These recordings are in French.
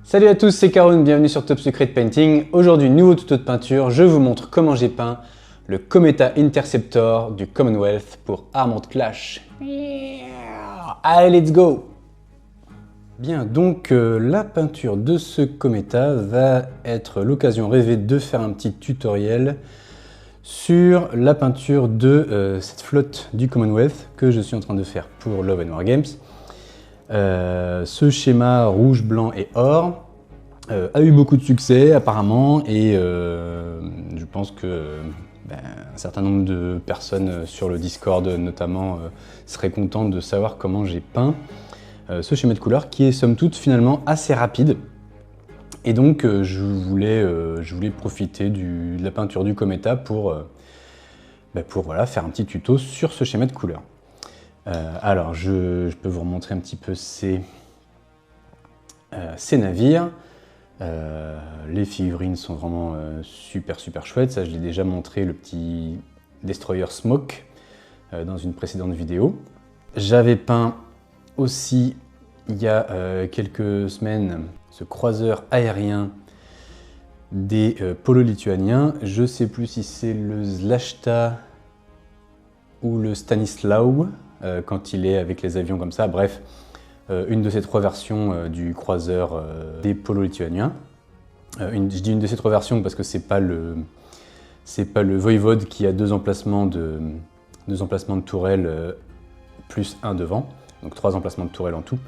Salut à tous, c'est Karun, bienvenue sur Top Secret Painting. Aujourd'hui, nouveau tuto de peinture, je vous montre comment j'ai peint le Cometa Interceptor du Commonwealth pour Armored Clash. Allez, let's go! Bien, donc la peinture de ce Cometa va être l'occasion rêvée de faire un petit tutoriel sur la peinture de cette flotte du Commonwealth que je suis en train de faire pour Love & Wargames. Ce schéma rouge, blanc et or a eu beaucoup de succès apparemment et je pense que un certain nombre de personnes sur le Discord notamment seraient contentes de savoir comment j'ai peint ce schéma de couleur qui est somme toute finalement assez rapide. Et donc je voulais profiter de la peinture du Cometa pour voilà, faire un petit tuto sur ce schéma de couleur. Alors je peux vous remontrer un petit peu ces navires. Les figurines sont vraiment super chouettes. Ça, je l'ai déjà montré, le petit Destroyer Smoke dans une précédente vidéo. J'avais peint aussi il y a quelques semaines ce croiseur aérien des polos lituaniens. Je ne sais plus si c'est le Zlachta ou le Stanislaw quand il est avec les avions comme ça. Bref, une de ces trois versions du croiseur des polos lituaniens. Je dis une de ces trois versions parce que c'est pas le Voivode qui a deux emplacements de tourelles plus un devant, donc trois emplacements de tourelles en tout.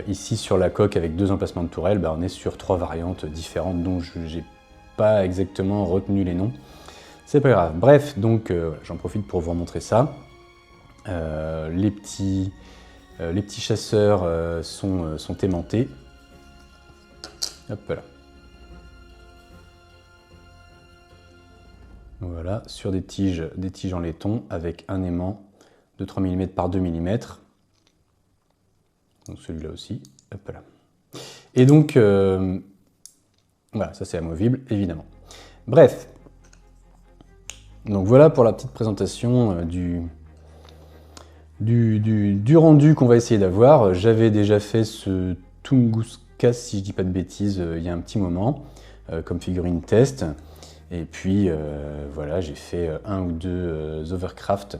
Ici sur la coque avec deux emplacements de tourelles, on est sur trois variantes différentes dont je n'ai pas exactement retenu les noms. C'est pas grave. Bref, donc j'en profite pour vous montrer ça. Les petits chasseurs sont aimantés. Hop là. Voilà, sur des tiges en laiton avec un aimant de 3 mm par 2 mm. Donc celui-là aussi. Hop là. Et donc, voilà, ça c'est amovible, évidemment. Bref. Donc voilà pour la petite présentation du rendu qu'on va essayer d'avoir. J'avais déjà fait ce Tunguska, si je dis pas de bêtises, il y a un petit moment, comme figurine test. Et puis voilà, j'ai fait un ou deux Overcraft.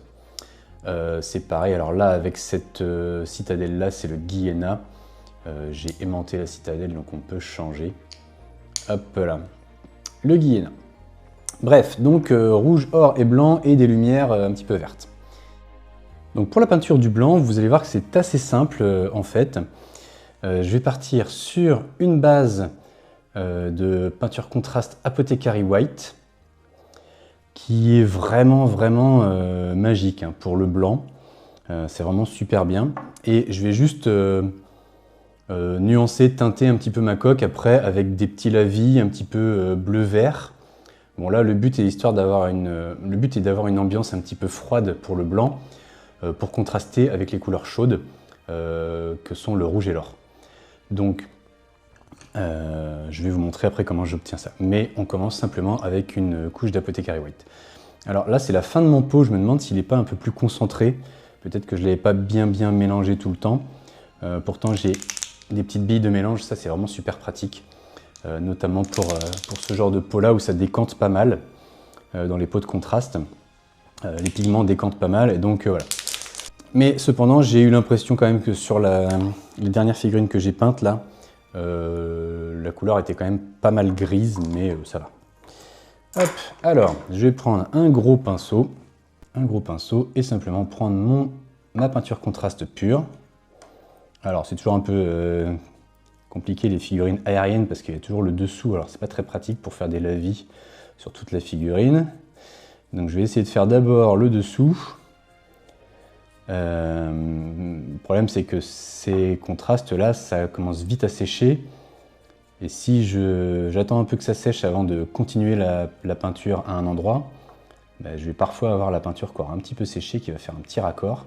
C'est pareil, alors là avec cette citadelle là, c'est le Guyena. J'ai aimanté la citadelle, donc on peut changer. Hop là, le Guyena. Bref, donc rouge, or et blanc et des lumières un petit peu vertes. Donc pour la peinture du blanc, vous allez voir que c'est assez simple en fait. Je vais partir sur une base de peinture contraste Apothecary White qui est vraiment magique pour le blanc. C'est vraiment super bien. Et je vais juste nuancer, teinter un petit peu ma coque après avec des petits lavis un petit peu bleu-vert. Bon là le but est d'avoir une ambiance un petit peu froide pour le blanc, pour contraster avec les couleurs chaudes que sont le rouge et l'or. Donc je vais vous montrer après comment j'obtiens ça. Mais on commence simplement avec une couche d'Apothecary White. Alors là c'est la fin de mon pot, je me demande s'il n'est pas un peu plus concentré. Peut-être que je ne l'avais pas bien mélangé tout le temps. Pourtant j'ai des petites billes de mélange, ça c'est vraiment super pratique. Notamment pour ce genre de pot là où ça décante pas mal dans les pots de contraste. Les pigments décantent pas mal et donc voilà. Mais cependant j'ai eu l'impression quand même que sur les dernières figurines que j'ai peintes là, la couleur était quand même pas mal grise, mais ça va. Hop, alors je vais prendre un gros pinceau et simplement prendre ma peinture contraste pure. Alors c'est toujours un peu compliqué les figurines aériennes parce qu'il y a toujours le dessous, alors c'est pas très pratique pour faire des lavis sur toute la figurine. Donc je vais essayer de faire d'abord le dessous. Le problème c'est que ces contrastes là, ça commence vite à sécher. Et si j'attends un peu que ça sèche avant de continuer la peinture à un endroit, je vais parfois avoir la peinture encore un petit peu séchée qui va faire un petit raccord.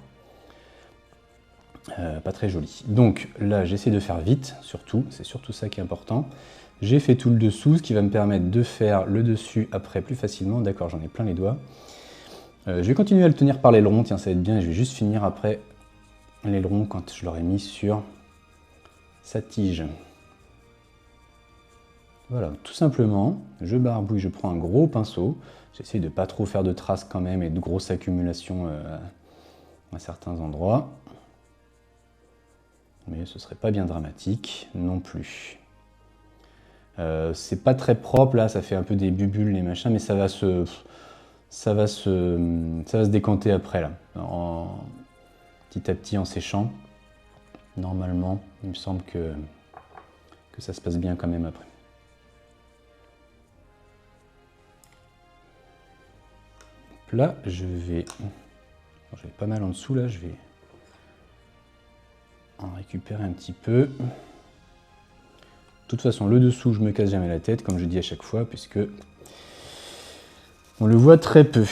Pas très joli. Donc là j'essaie de faire vite, c'est surtout ça qui est important. J'ai fait tout le dessous, ce qui va me permettre de faire le dessus après plus facilement. D'accord, j'en ai plein les doigts. Je vais continuer à le tenir par l'aileron, tiens ça va être bien, je vais juste finir après l'aileron quand je l'aurai mis sur sa tige. Voilà, tout simplement, je barbouille, je prends un gros pinceau. J'essaie de pas trop faire de traces quand même et de grosses accumulations à certains endroits. Mais ce serait pas bien dramatique non plus. C'est pas très propre là, ça fait un peu des bubules les machins, mais ça va se décanter après là, petit à petit en séchant. Normalement, il me semble que ça se passe bien quand même après. Là, j'avais pas mal en dessous là, je vais en récupérer un petit peu. De toute façon, le dessous, je me casse jamais la tête, comme je dis à chaque fois, puisque on le voit très peu.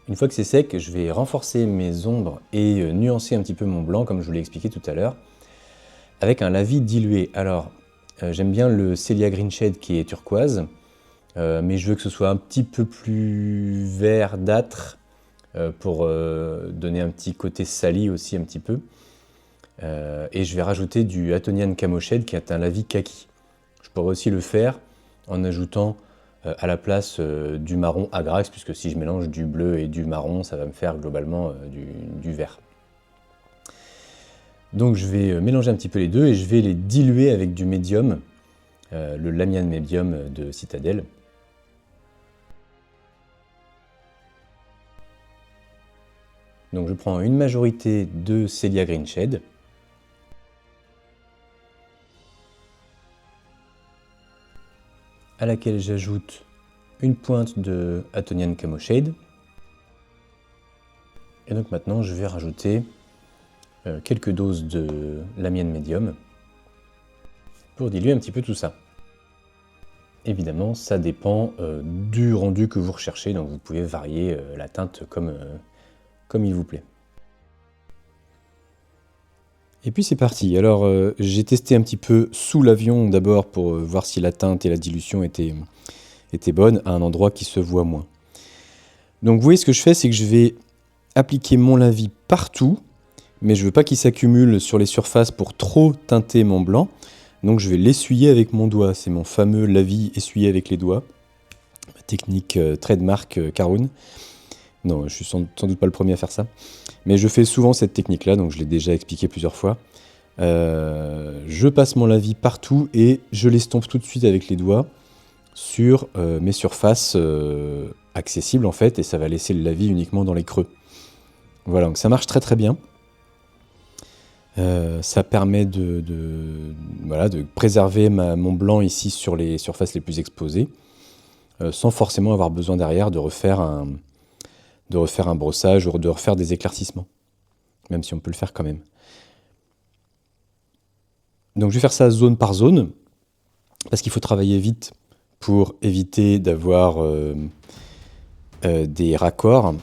Une fois que c'est sec, je vais renforcer mes ombres et nuancer un petit peu mon blanc, comme je vous l'ai expliqué tout à l'heure, avec un lavis dilué. Alors, j'aime bien le Celia Green Shade qui est turquoise, mais je veux que ce soit un petit peu plus verdâtre pour donner un petit côté sali aussi un petit peu. Et je vais rajouter du Atonian Camo Shade qui est un lavis kaki. Je pourrais aussi le faire en ajoutant à la place du marron Agrax, puisque si je mélange du bleu et du marron, ça va me faire globalement du vert. Donc je vais mélanger un petit peu les deux et je vais les diluer avec du médium, le Lamian Medium de Citadel. Donc je prends une majorité de Celia Green Shade. À laquelle j'ajoute une pointe de Atonian Camo Shade. Et donc maintenant je vais rajouter quelques doses de Lamian Medium pour diluer un petit peu tout ça. Évidemment, ça dépend du rendu que vous recherchez, donc vous pouvez varier la teinte comme il vous plaît. Et puis c'est parti. Alors j'ai testé un petit peu sous l'avion d'abord pour voir si la teinte et la dilution étaient bonnes à un endroit qui se voit moins. Donc vous voyez, ce que je fais, c'est que je vais appliquer mon lavis partout, mais je ne veux pas qu'il s'accumule sur les surfaces pour trop teinter mon blanc. Donc je vais l'essuyer avec mon doigt. C'est mon fameux lavis essuyé avec les doigts. Ma technique trademark Caroun. Non, je suis sans doute pas le premier à faire ça. Mais je fais souvent cette technique-là, donc je l'ai déjà expliqué plusieurs fois. Je passe mon lavis partout et je l'estompe tout de suite avec les doigts sur mes surfaces accessibles en fait, et ça va laisser le lavis uniquement dans les creux. Voilà, donc ça marche très très bien. Ça permet de préserver mon blanc ici sur les surfaces les plus exposées, sans forcément avoir besoin derrière de refaire un brossage ou de refaire des éclaircissements, même si on peut le faire quand même. Donc je vais faire ça zone par zone, parce qu'il faut travailler vite pour éviter d'avoir des raccords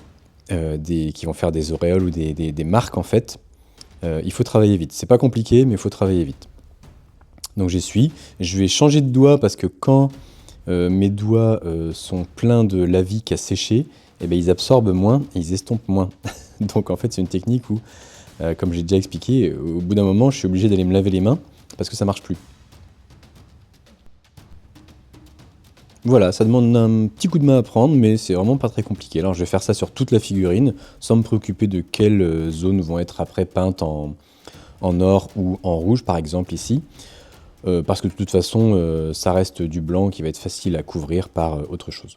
qui vont faire des auréoles ou des marques en fait. Il faut travailler vite. C'est pas compliqué, mais il faut travailler vite. Donc j'essuie. Je vais changer de doigt parce que quand mes doigts sont pleins de lavis qui a séché, eh bien, ils absorbent moins et ils estompent moins. Donc en fait, c'est une technique où, comme j'ai déjà expliqué, au bout d'un moment, je suis obligé d'aller me laver les mains parce que ça marche plus. Voilà, ça demande un petit coup de main à prendre, mais c'est vraiment pas très compliqué. Alors je vais faire ça sur toute la figurine, sans me préoccuper de quelles zones vont être après peintes en or ou en rouge, par exemple ici. Parce que de toute façon, ça reste du blanc qui va être facile à couvrir par autre chose.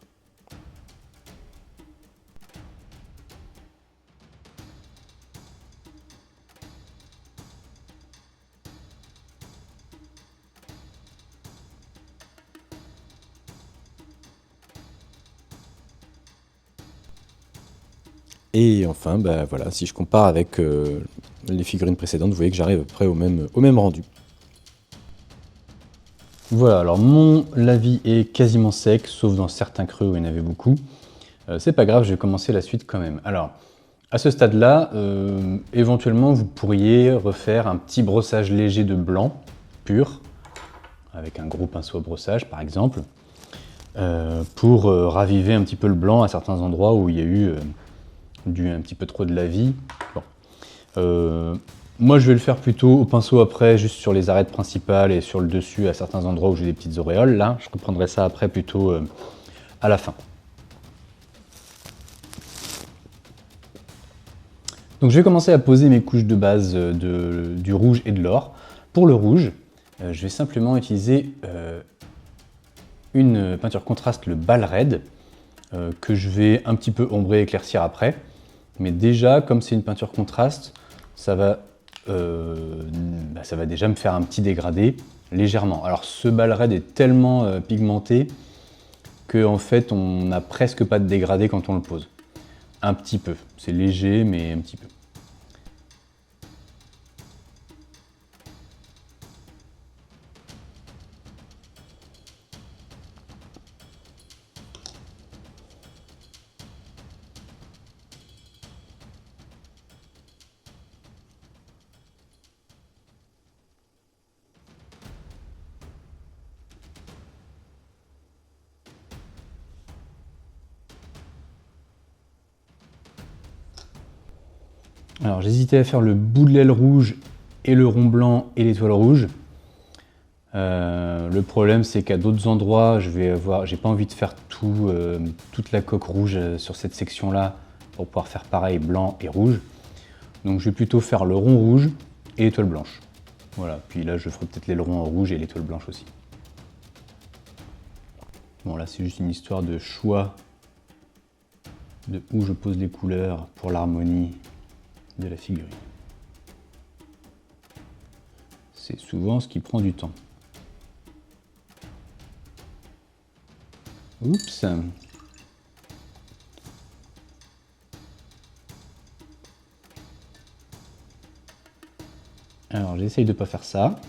Et enfin, bah, voilà, si je compare avec les figurines précédentes, vous voyez que j'arrive à peu près au même rendu. Voilà, alors mon lavis est quasiment sec, sauf dans certains creux où il y en avait beaucoup. C'est pas grave, je vais commencer la suite quand même. Alors, à ce stade-là, éventuellement, vous pourriez refaire un petit brossage léger de blanc, pur, avec un gros pinceau à brossage par exemple, pour raviver un petit peu le blanc à certains endroits où il y a eu un petit peu trop de lavis. Bon. Moi, je vais le faire plutôt au pinceau après, juste sur les arêtes principales et sur le dessus, à certains endroits où j'ai des petites auréoles. Là, je reprendrai ça après plutôt à la fin. Donc je vais commencer à poser mes couches de base du rouge et de l'or. Pour le rouge, je vais simplement utiliser une peinture contraste, le Bal Red, que je vais un petit peu ombrer et éclaircir après. Mais déjà, comme c'est une peinture contraste, ça va déjà me faire un petit dégradé légèrement. Alors ce Bal Red est tellement pigmenté qu'en fait on n'a presque pas de dégradé quand on le pose. Un petit peu, c'est léger mais un petit peu. Alors j'hésitais à faire le bout de l'aile rouge et le rond blanc et l'étoile rouge. Le problème c'est qu'à d'autres endroits, j'ai pas envie de faire toute la coque rouge sur cette section là pour pouvoir faire pareil blanc et rouge. Donc je vais plutôt faire le rond rouge et l'étoile blanche. Voilà, puis là je ferai peut-être l'aileron en rouge et l'étoile blanche aussi. Bon là c'est juste une histoire de choix de où je pose les couleurs pour l'harmonie de la figurine. C'est souvent ce qui prend du temps. Oups. Alors j'essaye de ne pas faire ça.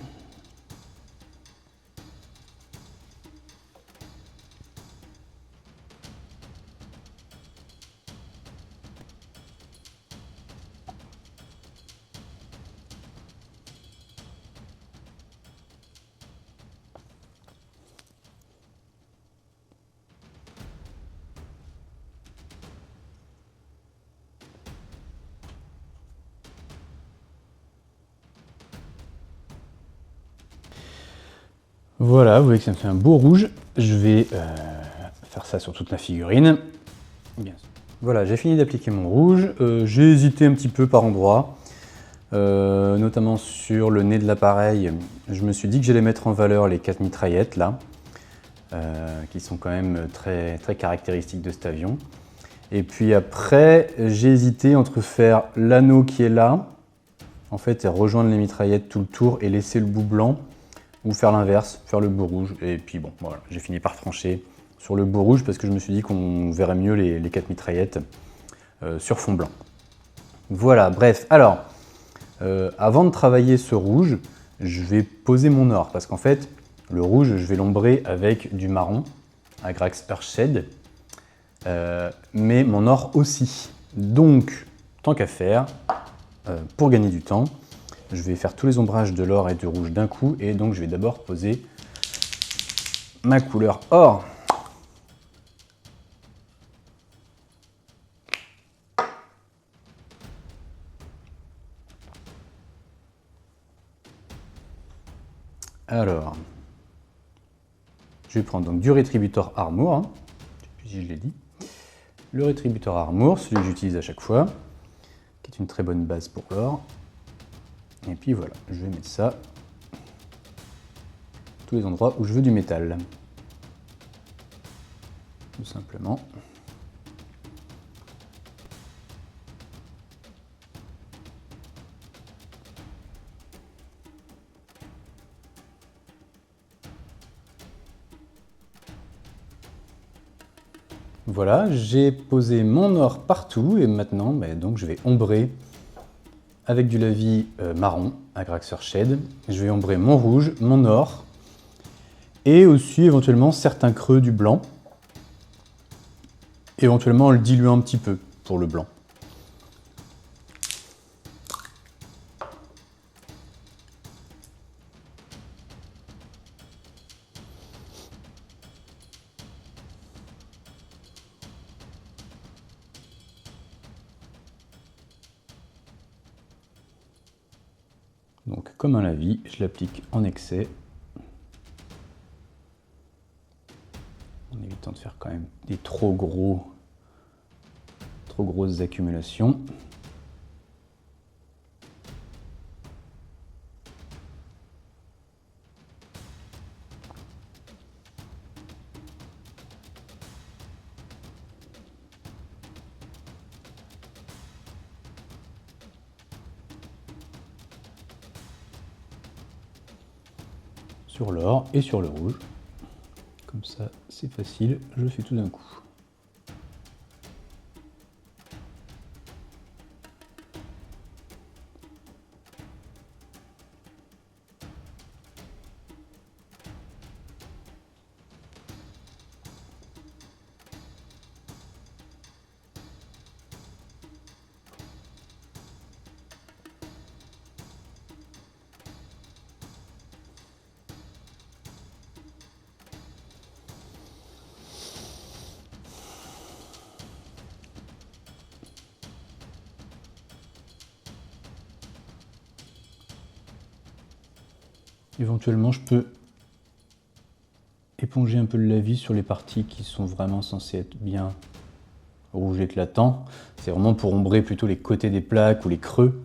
Voilà, vous voyez que ça me fait un beau rouge. Je vais faire ça sur toute la figurine. Bien. Voilà, j'ai fini d'appliquer mon rouge. J'ai hésité un petit peu par endroits, notamment sur le nez de l'appareil. Je me suis dit que j'allais mettre en valeur les 4 mitraillettes là, qui sont quand même très, très caractéristiques de cet avion. Et puis après, j'ai hésité entre faire l'anneau qui est là, en fait, et rejoindre les mitraillettes tout le tour et laisser le bout blanc, ou faire l'inverse, faire le bout rouge. Et puis bon, voilà, j'ai fini par trancher sur le bout rouge parce que je me suis dit qu'on verrait mieux les 4 mitraillettes sur fond blanc. Voilà, bref. Alors, avant de travailler ce rouge, je vais poser mon or parce qu'en fait, le rouge, je vais l'ombrer avec du marron, Agrax Earthshade, mais mon or aussi. Donc, tant qu'à faire, pour gagner du temps, je vais faire tous les ombrages de l'or et du rouge d'un coup, et donc je vais d'abord poser ma couleur or. Alors, je vais prendre donc du Rétributor Armour, hein, je sais plus si je l'ai dit. Le Rétributor Armour, celui que j'utilise à chaque fois, qui est une très bonne base pour l'or. Et puis voilà, je vais mettre ça tous les endroits où je veux du métal. Tout simplement. Voilà, j'ai posé mon or partout et maintenant donc, je vais ombrer avec du lavis marron, Agrax Earthshade. Je vais ombrer mon rouge, mon or et aussi éventuellement certains creux du blanc. Éventuellement en le diluant un petit peu pour le blanc. Donc comme un lavis, je l'applique en excès, en évitant de faire quand même des trop grosses accumulations. Sur l'or et sur le rouge. Comme ça, c'est facile, je fais tout d'un coup. Éventuellement, je peux éponger un peu le lavis sur les parties qui sont vraiment censées être bien rouge éclatant. C'est vraiment pour ombrer plutôt les côtés des plaques ou les creux.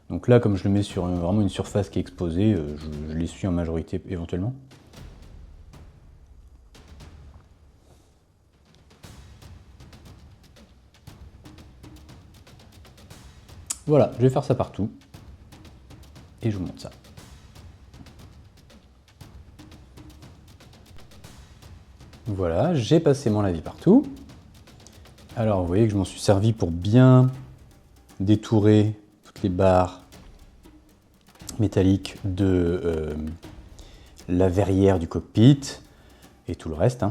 Donc là, comme je le mets sur vraiment une surface qui est exposée, je l'essuie en majorité éventuellement. Voilà, je vais faire ça partout. Et je vous montre ça. Voilà, j'ai passé mon lavis partout. Alors vous voyez que je m'en suis servi pour bien détourer toutes les barres métalliques de la verrière du cockpit et tout le reste.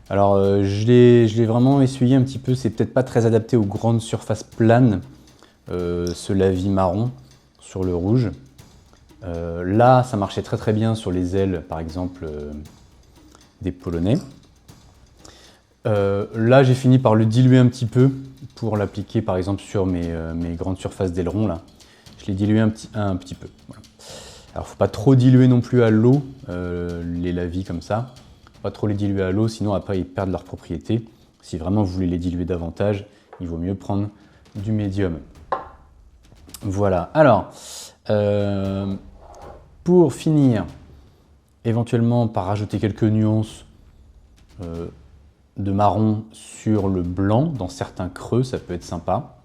Alors je l'ai vraiment essuyé un petit peu, c'est peut-être pas très adapté aux grandes surfaces planes, ce lavis marron sur le rouge. Là, ça marchait très bien sur les ailes, par exemple, des Polonais. Là, j'ai fini par le diluer un petit peu pour l'appliquer, par exemple, sur mes grandes surfaces d'ailerons. Là, je l'ai dilué un petit peu. Voilà. Alors, faut pas trop diluer non plus à l'eau les lavis comme ça. Faut pas trop les diluer à l'eau, sinon après ils perdent leur propriété. Si vraiment vous voulez les diluer davantage, il vaut mieux prendre du médium. Voilà. Alors, pour finir, éventuellement par rajouter quelques nuances de marron sur le blanc, dans certains creux, ça peut être sympa,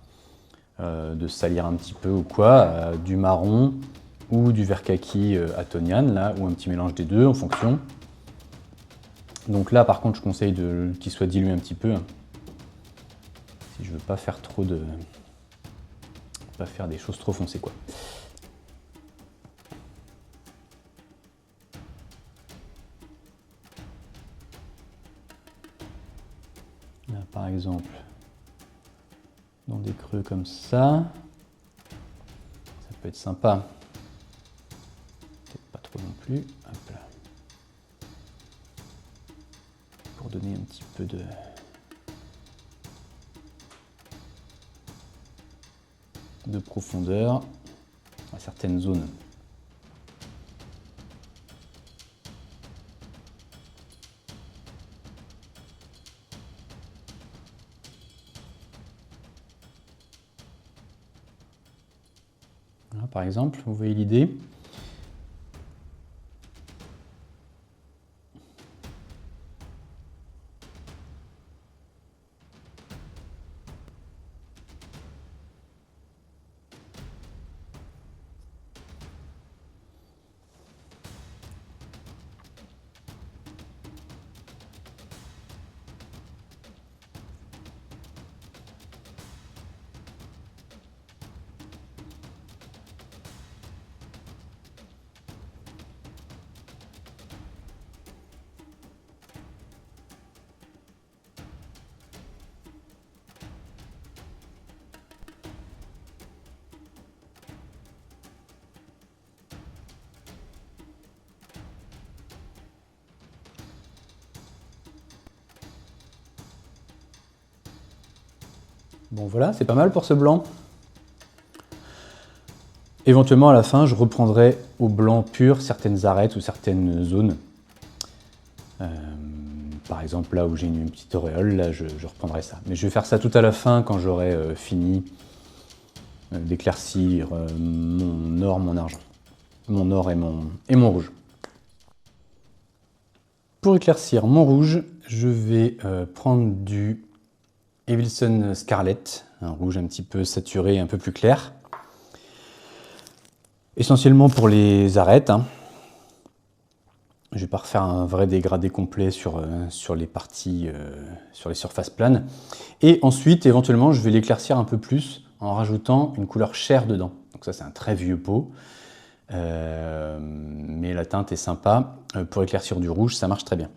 de salir un petit peu ou quoi, du marron ou du vert kaki Atonian, là, ou un petit mélange des deux en fonction. Donc là, par contre, je conseille qu'il soit dilué un petit peu, si je veux pas faire trop de... pas faire des choses trop foncées, quoi. Là, par exemple, dans des creux comme ça peut être sympa. Peut-être pas trop non plus. Hop là. Pour donner un petit peu de profondeur à certaines zones. Là, par exemple, vous voyez l'idée. Bon voilà, c'est pas mal pour ce blanc. Éventuellement, à la fin, je reprendrai au blanc pur certaines arêtes ou certaines zones. Par exemple, là où j'ai une petite auréole, là, je reprendrai ça. Mais je vais faire ça tout à la fin, quand j'aurai fini d'éclaircir mon or, mon argent. Mon or et mon rouge. Pour éclaircir mon rouge, je vais prendre du Evilson Scarlet, un rouge un petit peu saturé, un peu plus clair. Essentiellement pour les arêtes. Hein. Je ne vais pas refaire un vrai dégradé complet sur les parties, sur les surfaces planes. Et ensuite, éventuellement, je vais l'éclaircir un peu plus en rajoutant une couleur chair dedans. Donc ça, c'est un très vieux pot. Mais la teinte est sympa. Pour éclaircir du rouge, ça marche très bien.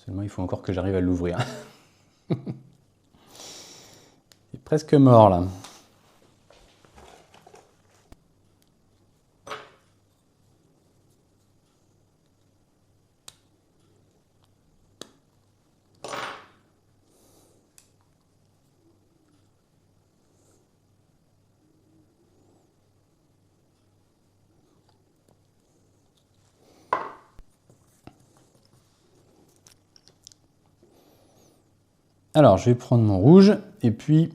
Seulement, il faut encore que j'arrive à l'ouvrir. Il est presque mort, là. Alors, je vais prendre mon rouge, et puis,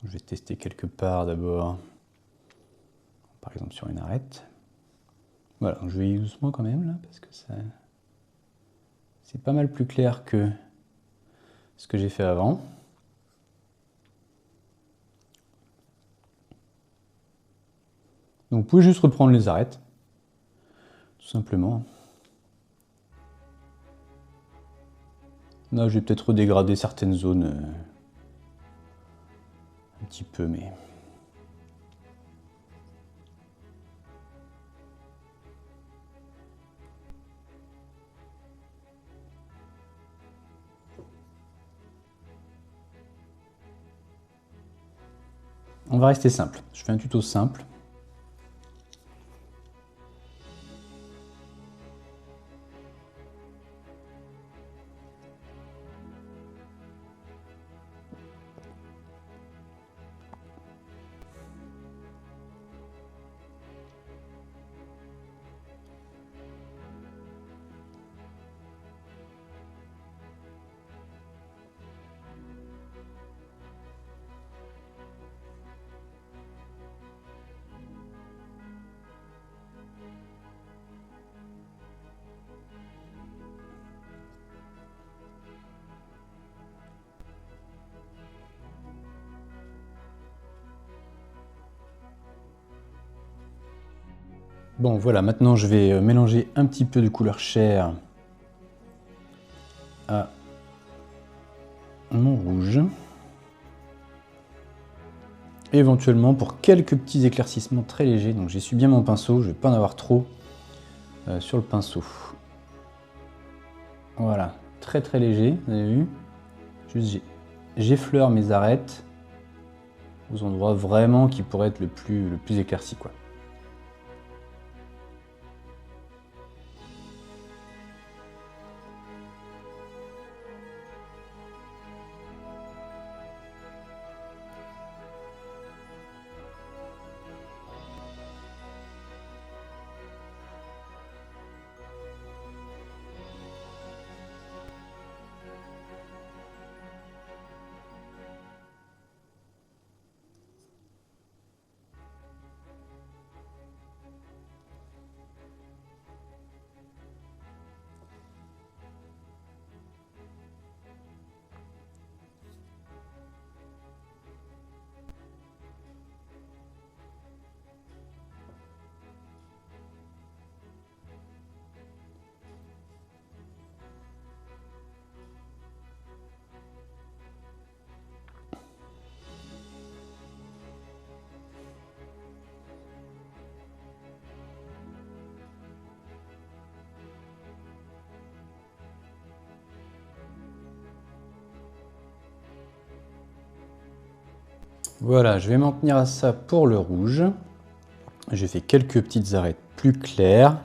je vais tester quelque part d'abord, par exemple sur une arête. Voilà, je vais y doucement quand même, là, parce que c'est pas mal plus clair que ce que j'ai fait avant. Donc, vous pouvez juste reprendre les arêtes, tout simplement. Là, je vais peut-être redégrader certaines zones un petit peu, mais... On va rester simple. Je fais un tuto simple. Bon, voilà, maintenant je vais mélanger un petit peu de couleur chair à mon rouge. Et éventuellement pour quelques petits éclaircissements très légers, donc j'essuie bien mon pinceau, je ne vais pas en avoir trop sur le pinceau. Voilà, très très léger, vous avez vu? Juste j'effleure mes arêtes aux endroits vraiment qui pourraient être le plus éclairci, quoi. Voilà, je vais m'en tenir à ça pour le rouge. J'ai fait quelques petites arêtes plus claires.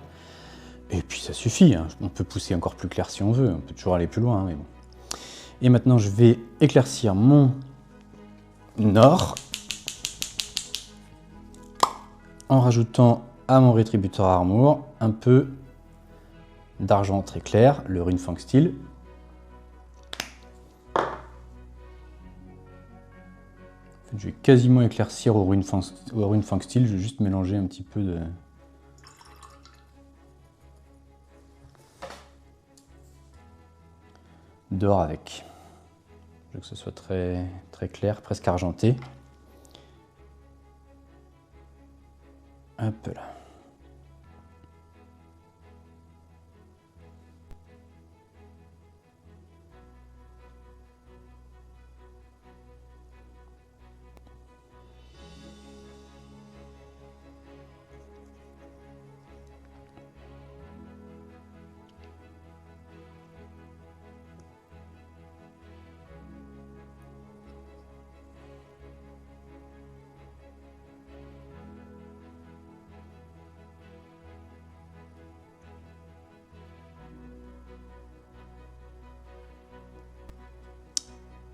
Et puis ça suffit, hein. On peut pousser encore plus clair si on veut, on peut toujours aller plus loin, mais bon. Et maintenant je vais éclaircir mon or. en rajoutant à mon rétributeur armure un peu d'argent très clair, le Runefang Steel. Je vais quasiment éclaircir au Runefang Steel, je vais juste mélanger un petit peu d'or avec. Je veux que ce soit très, très clair, presque argenté. Hop là.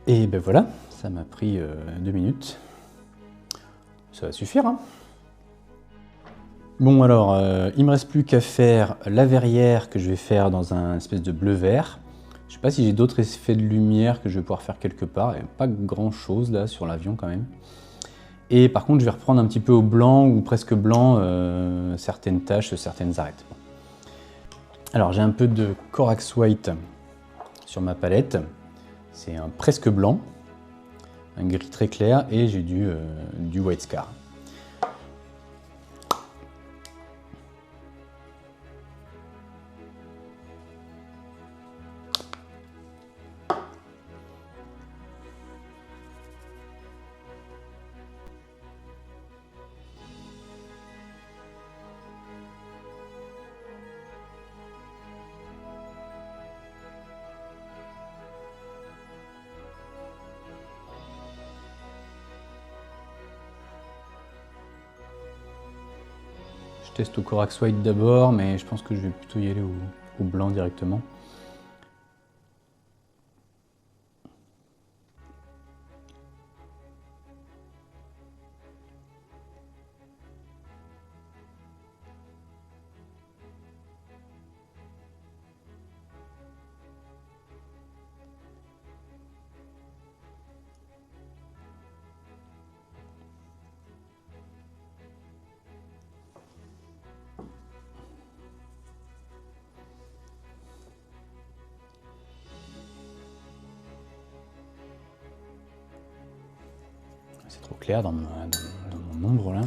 Et ben voilà, ça m'a pris 2 minutes. Ça va suffire, hein. Bon alors, il me reste plus qu'à faire la verrière que je vais faire dans un espèce de bleu-vert. Je sais pas si j'ai d'autres effets de lumière que je vais pouvoir faire quelque part. Il n'y a pas grand chose là sur l'avion quand même. Et par contre, je vais reprendre un petit peu au blanc ou presque blanc certaines taches, certaines arêtes. Bon. Alors j'ai un peu de Corax White sur ma palette. C'est un presque blanc, un gris très clair et j'ai du White Scar. Je teste au Corax White d'abord, mais je pense que je vais plutôt y aller au blanc directement. C'est trop clair dans mon ombre là.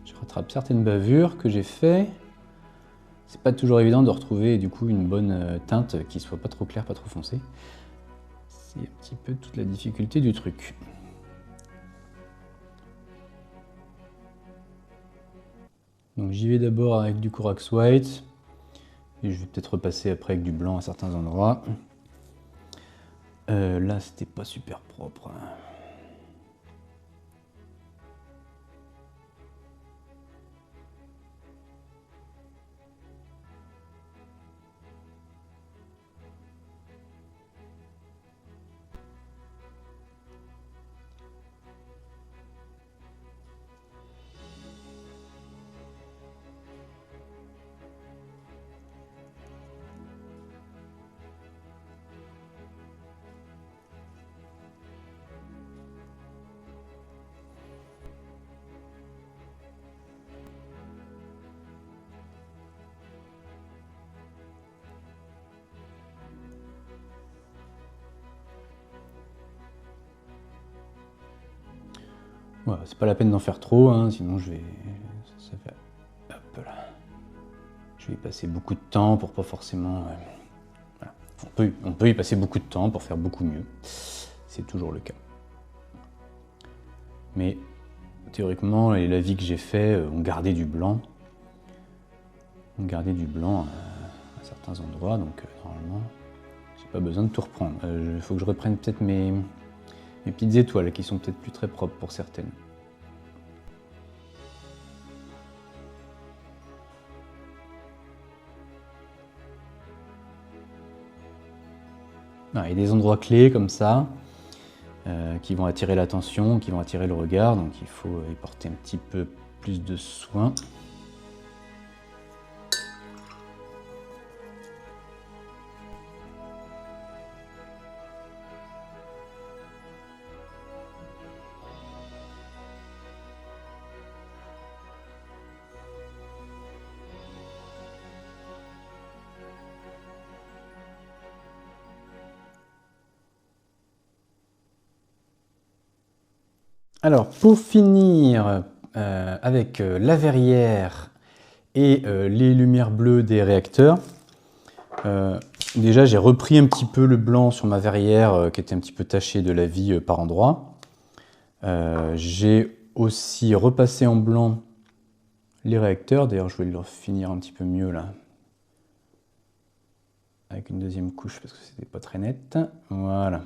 Je rattrape certaines bavures que j'ai fait. C'est pas toujours évident de retrouver du coup une bonne teinte qui soit pas trop claire, pas trop foncée. C'est un petit peu toute la difficulté du truc. Donc j'y vais d'abord avec du Corax White. Et je vais peut-être repasser après avec du blanc à certains endroits. Là c'était pas super propre. Voilà, c'est pas la peine d'en faire trop, hein, sinon je vais. Ça fait. Hop là. Je vais y passer beaucoup de temps pour pas forcément. Voilà. On peut y passer beaucoup de temps pour faire beaucoup mieux. C'est toujours le cas. Mais théoriquement, les lavis que j'ai fait ont gardé du blanc. Ont gardé du blanc à certains certains endroits, donc normalement, j'ai pas besoin de tout reprendre. Il faut que je reprenne peut-être mes petites étoiles qui sont peut-être plus très propres pour certaines. Il y a des endroits clés comme ça qui vont attirer l'attention, qui vont attirer le regard, donc il faut y porter un petit peu plus de soin. Alors, pour finir avec la verrière et les lumières bleues des réacteurs, déjà j'ai repris un petit peu le blanc sur ma verrière qui était un petit peu taché de la vie par endroits. J'ai aussi repassé en blanc les réacteurs, d'ailleurs je vais le finir un petit peu mieux là, avec une deuxième couche parce que c'était pas très net. Voilà.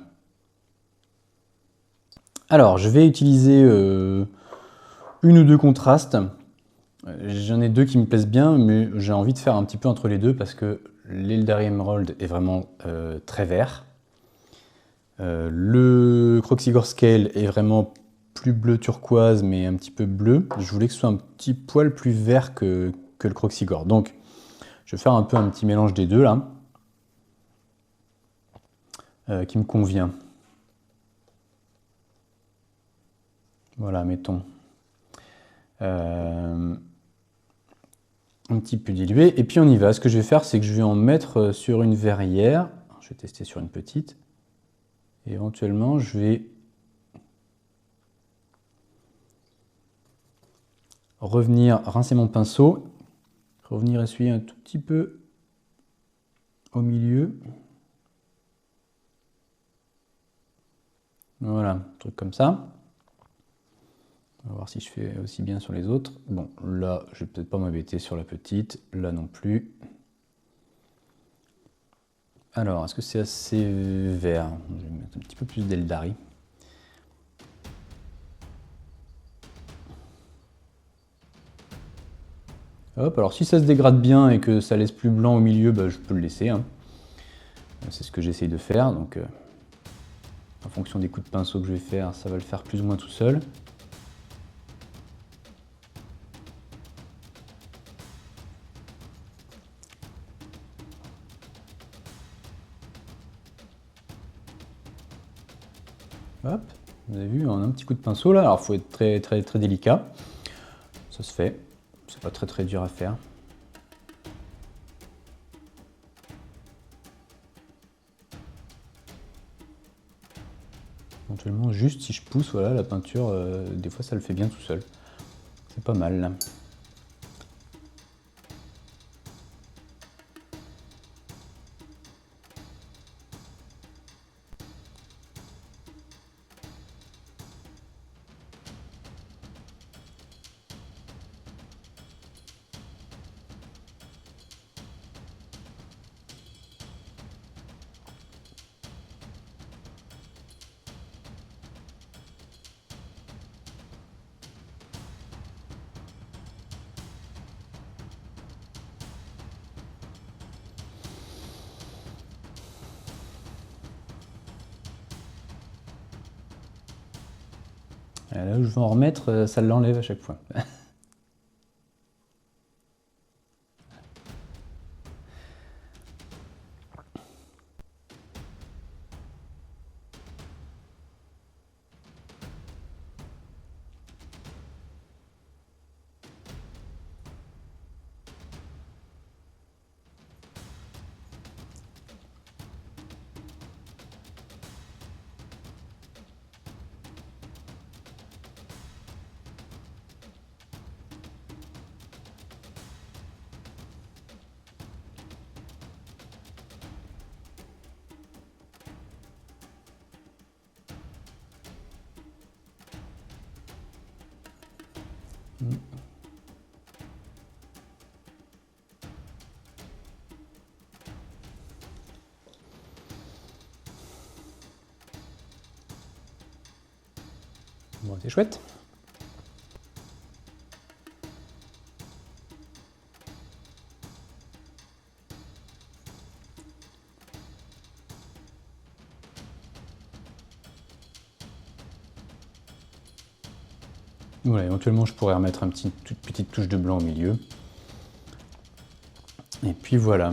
Alors, je vais utiliser une ou deux contrastes. J'en ai deux qui me plaisent bien, mais j'ai envie de faire un petit peu entre les deux parce que l'Eldari Emerald est vraiment très vert. Le Kroxigor Scale est vraiment plus bleu turquoise, mais un petit peu bleu. Je voulais que ce soit un petit poil plus vert que le Kroxigor. Donc, je vais faire un peu un petit mélange des deux là, qui me convient. Voilà, mettons. Un petit peu dilué. Et puis on y va. Ce que je vais faire, c'est que je vais en mettre sur une verrière. Je vais tester sur une petite. Et éventuellement, je vais revenir rincer mon pinceau. Revenir essuyer un tout petit peu au milieu. Voilà, un truc comme ça. On va voir si je fais aussi bien sur les autres. Bon, là, je vais peut-être pas m'embêter sur la petite. Là non plus. Alors, est-ce que c'est assez vert? Je vais mettre un petit peu plus d'Eldari. Hop, alors si ça se dégrade bien et que ça laisse plus blanc au milieu, bah, je peux le laisser. Hein. C'est ce que j'essaye de faire. Donc, en fonction des coups de pinceau que je vais faire, ça va le faire plus ou moins tout seul. Hop, vous avez vu, on a un petit coup de pinceau là. Alors, il faut être très, très, très délicat. Ça se fait. C'est pas très, très dur à faire. Éventuellement, juste si je pousse, voilà, la peinture, des fois, ça le fait bien tout seul. C'est pas mal là. Là où je vais en remettre, ça l'enlève à chaque fois. Bon, c'est chouette. Voilà, éventuellement je pourrais remettre une toute petite touche de blanc au milieu. Et puis voilà.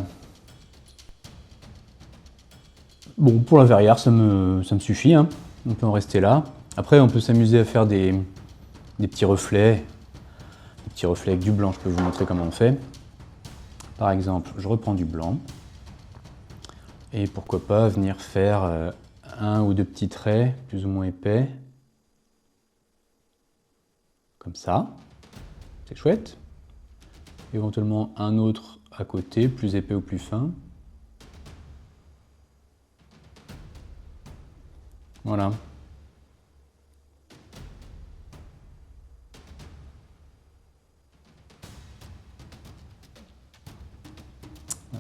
Bon, pour la verrière, ça me suffit, hein. On peut en rester là. Après, on peut s'amuser à faire des petits reflets. Des petits reflets avec du blanc, je peux vous montrer comment on fait. Par exemple, je reprends du blanc. Et pourquoi pas venir faire un ou deux petits traits, plus ou moins épais. Comme ça. C'est chouette. Éventuellement un autre à côté, plus épais ou plus fin. Voilà.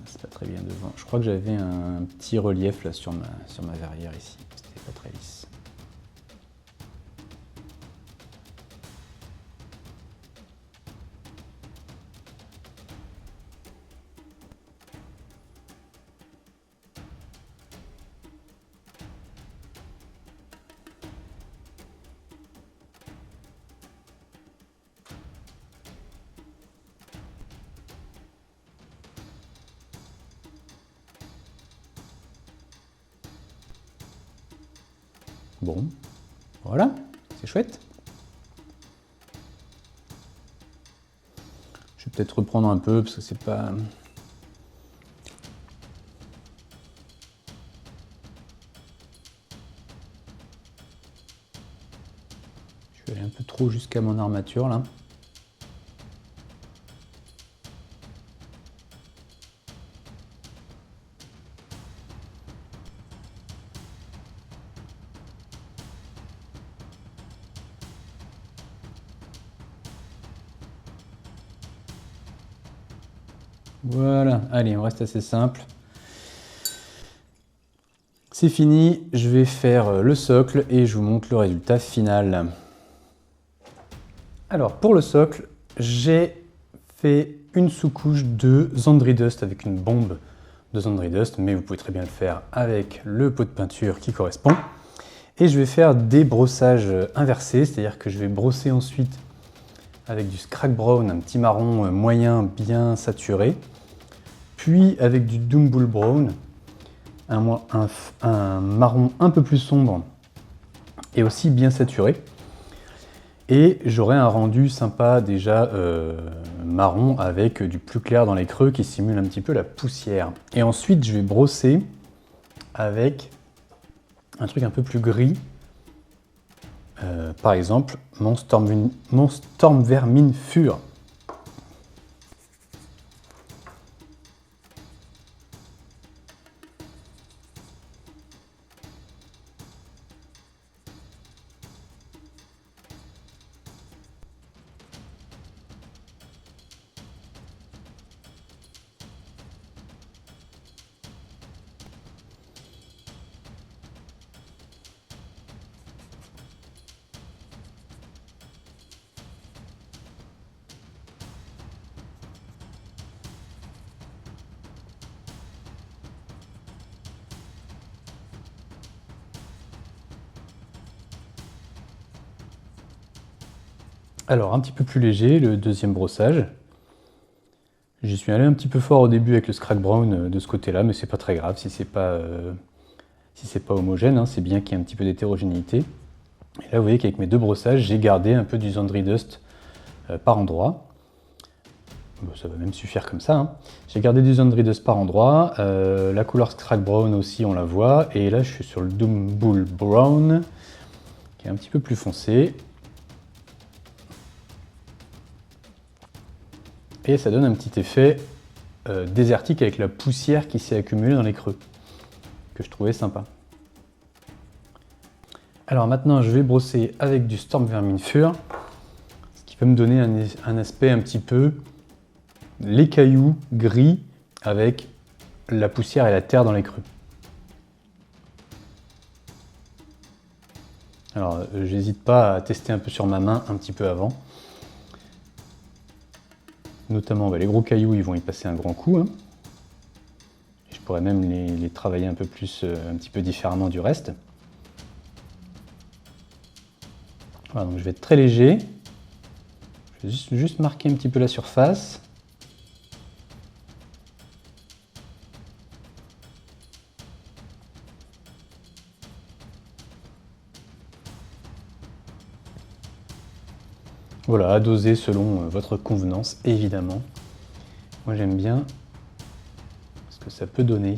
C'est pas très bien devant. Je crois que j'avais un petit relief là sur ma verrière ici. C'était pas très lisse. Bon, voilà, c'est chouette. Je vais peut-être reprendre un peu parce que c'est pas... Je vais aller un peu trop jusqu'à mon armature là. Voilà, allez, on reste assez simple. C'est fini, je vais faire le socle et je vous montre le résultat final. Alors pour le socle, j'ai fait une sous-couche de Zandri Dust avec une bombe de Zandri Dust, mais vous pouvez très bien le faire avec le pot de peinture qui correspond. Et je vais faire des brossages inversés, c'est-à-dire que je vais brosser ensuite avec du Scrag Brown, un petit marron moyen bien saturé, puis avec du Dumble Brown, un marron un peu plus sombre et aussi bien saturé. Et j'aurai un rendu sympa déjà marron avec du plus clair dans les creux qui simule un petit peu la poussière. Et ensuite je vais brosser avec un truc un peu plus gris. Par exemple mon Storm Vermin Fur. Alors un petit peu plus léger, le deuxième brossage. J'y suis allé un petit peu fort au début avec le Scrag Brown de ce côté-là, mais c'est pas très grave si c'est pas homogène, hein, c'est bien qu'il y ait un petit peu d'hétérogénéité. Et là vous voyez qu'avec mes deux brossages, j'ai gardé un peu du Zandri Dust par endroit. Bon, ça va même suffire comme ça, hein. J'ai gardé du Zandri Dust par endroit, la couleur Scrag Brown aussi on la voit, et là je suis sur le Dumble Brown, qui est un petit peu plus foncé. Et ça donne un petit effet désertique avec la poussière qui s'est accumulée dans les creux, que je trouvais sympa. Alors maintenant, je vais brosser avec du Storm Vermin Fur, ce qui va me donner un aspect un petit peu les cailloux gris avec la poussière et la terre dans les creux. Alors, j'hésite pas à tester un peu sur ma main un petit peu avant. Notamment, les gros cailloux, ils vont y passer un grand coup. Hein. Je pourrais même les travailler un peu plus, un petit peu différemment du reste. Voilà, donc je vais être très léger. Je vais juste marquer un petit peu la surface. Voilà, à doser selon votre convenance, évidemment. Moi j'aime bien ce que ça peut donner.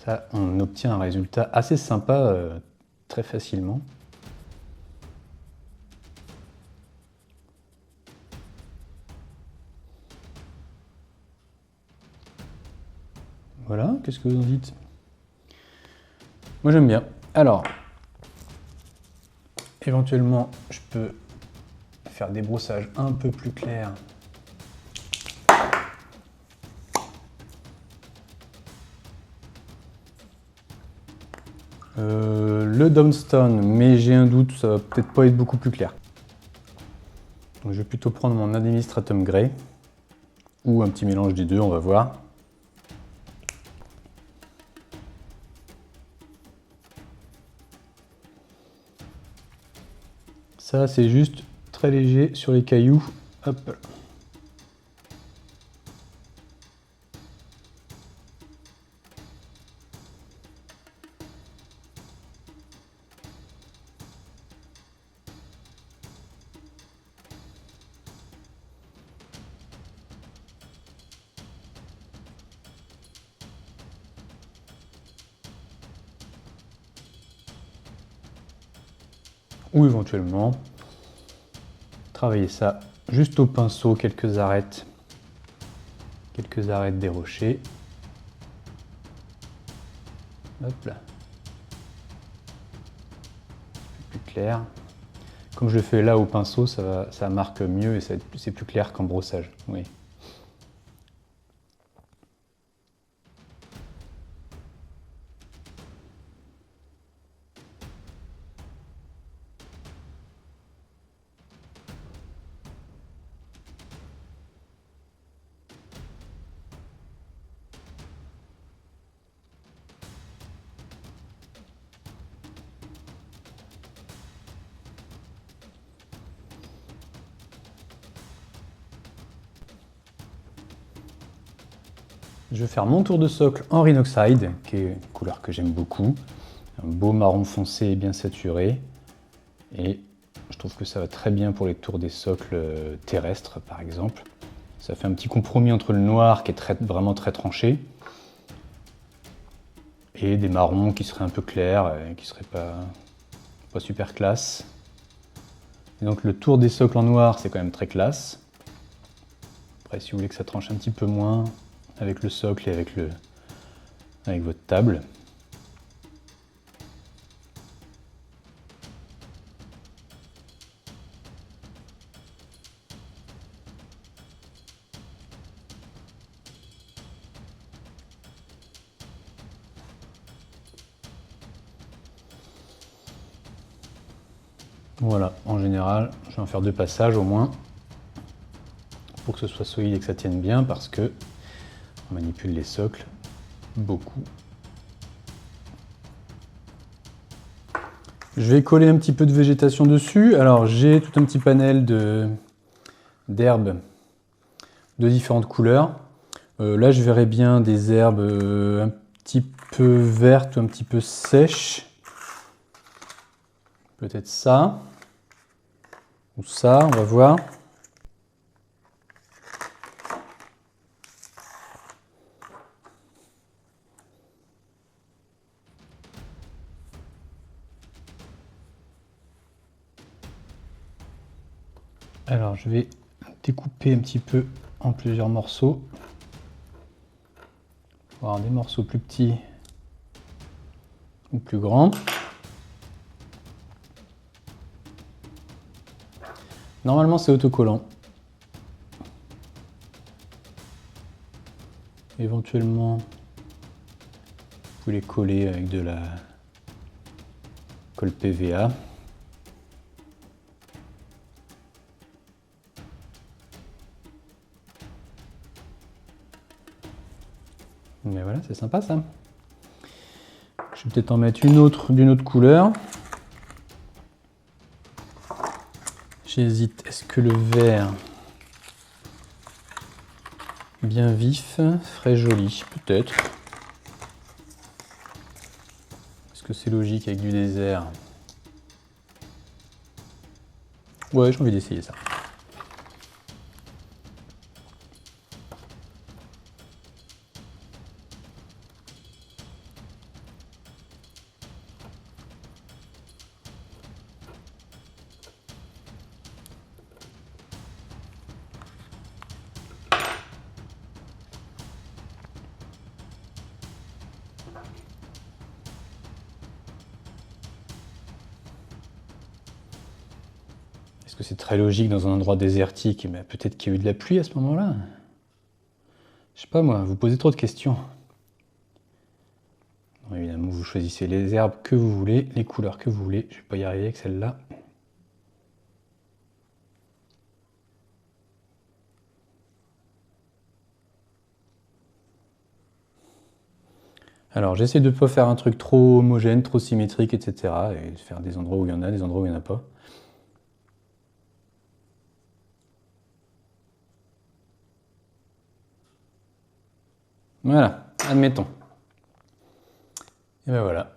Ça, on obtient un résultat assez sympa très facilement. Voilà, qu'est-ce que vous en dites? Moi j'aime bien. Alors, éventuellement, je peux faire des brossages un peu plus clairs. Le Downstone, mais j'ai un doute, ça va peut-être pas être beaucoup plus clair. Donc je vais plutôt prendre mon Administratum Grey, ou un petit mélange des deux, on va voir. Ça, c'est juste très léger sur les cailloux. Hop. Ou éventuellement travailler ça juste au pinceau, quelques arêtes des rochers. Hop là. Plus clair. Comme je le fais là au pinceau, ça marque mieux et c'est plus clair qu'en brossage. Oui. Je vais faire mon tour de socle en Rhinoxide, qui est une couleur que j'aime beaucoup. Un beau marron foncé bien saturé. Et je trouve que ça va très bien pour les tours des socles terrestres, par exemple. Ça fait un petit compromis entre le noir, qui est vraiment très tranché, et des marrons qui seraient un peu clairs, et qui seraient pas super classe. Et donc le tour des socles en noir, c'est quand même très classe. Après, si vous voulez que ça tranche un petit peu moins, avec le socle et avec votre table. Voilà, en général, je vais en faire 2 passages au moins, pour que ce soit solide et que ça tienne bien, parce que on manipule les socles beaucoup. Je vais coller un petit peu de végétation dessus. Alors j'ai tout un petit panel d'herbes de différentes couleurs. Là je verrais bien des herbes un petit peu vertes ou un petit peu sèches. Peut-être ça. Ou ça, on va voir. Alors je vais découper un petit peu en plusieurs morceaux. On va avoir des morceaux plus petits ou plus grands. Normalement c'est autocollant. Éventuellement pouvez les coller avec de la colle PVA. Mais voilà, c'est sympa ça. Je vais peut-être en mettre une autre d'une autre couleur. J'hésite, est-ce que le vert bien vif ferait joli? Peut-être. Est-ce que c'est logique avec du désert? Ouais, j'ai envie d'essayer ça. Est-ce que c'est très logique dans un endroit désertique? Mais peut-être qu'il y a eu de la pluie à ce moment-là. Je sais pas moi, vous posez trop de questions. Bon, évidemment, vous choisissez les herbes que vous voulez, les couleurs que vous voulez. Je vais pas y arriver avec celle-là. Alors j'essaie de ne pas faire un truc trop homogène, trop symétrique, etc. Et de faire des endroits où il y en a, des endroits où il n'y en a pas. Voilà, admettons. Et ben voilà.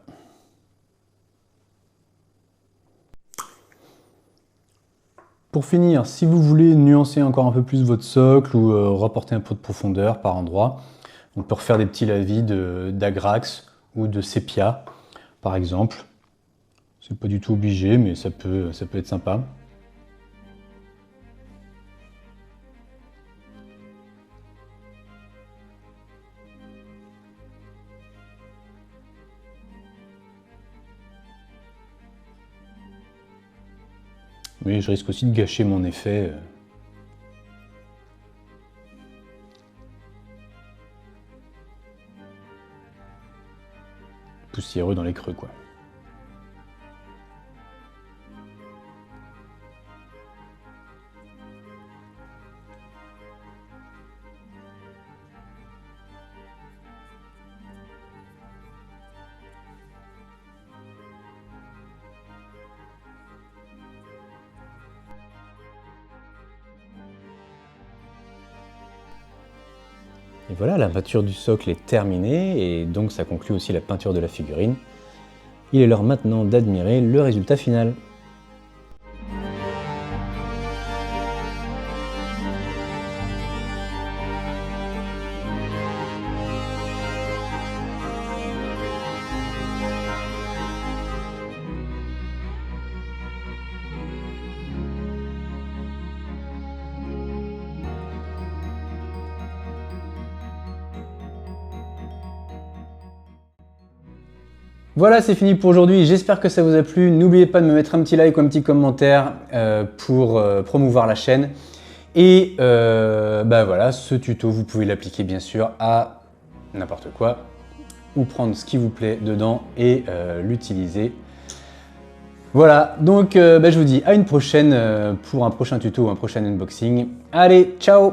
Pour finir, si vous voulez nuancer encore un peu plus votre socle ou rapporter un peu de profondeur par endroit, on peut refaire des petits lavis d'Agrax ou de sépia, par exemple. C'est pas du tout obligé, mais ça peut être sympa. Mais je risque aussi de gâcher mon effet. Poussiéreux dans les creux, quoi. Et voilà, la peinture du socle est terminée, et donc ça conclut aussi la peinture de la figurine. Il est l'heure maintenant d'admirer le résultat final. Voilà, c'est fini pour aujourd'hui. J'espère que ça vous a plu. N'oubliez pas de me mettre un petit like ou un petit commentaire pour promouvoir la chaîne. Et bah voilà, ce tuto, vous pouvez l'appliquer bien sûr à n'importe quoi, ou prendre ce qui vous plaît dedans et l'utiliser. Voilà, donc bah, je vous dis à une prochaine pour un prochain tuto ou un prochain unboxing. Allez, ciao!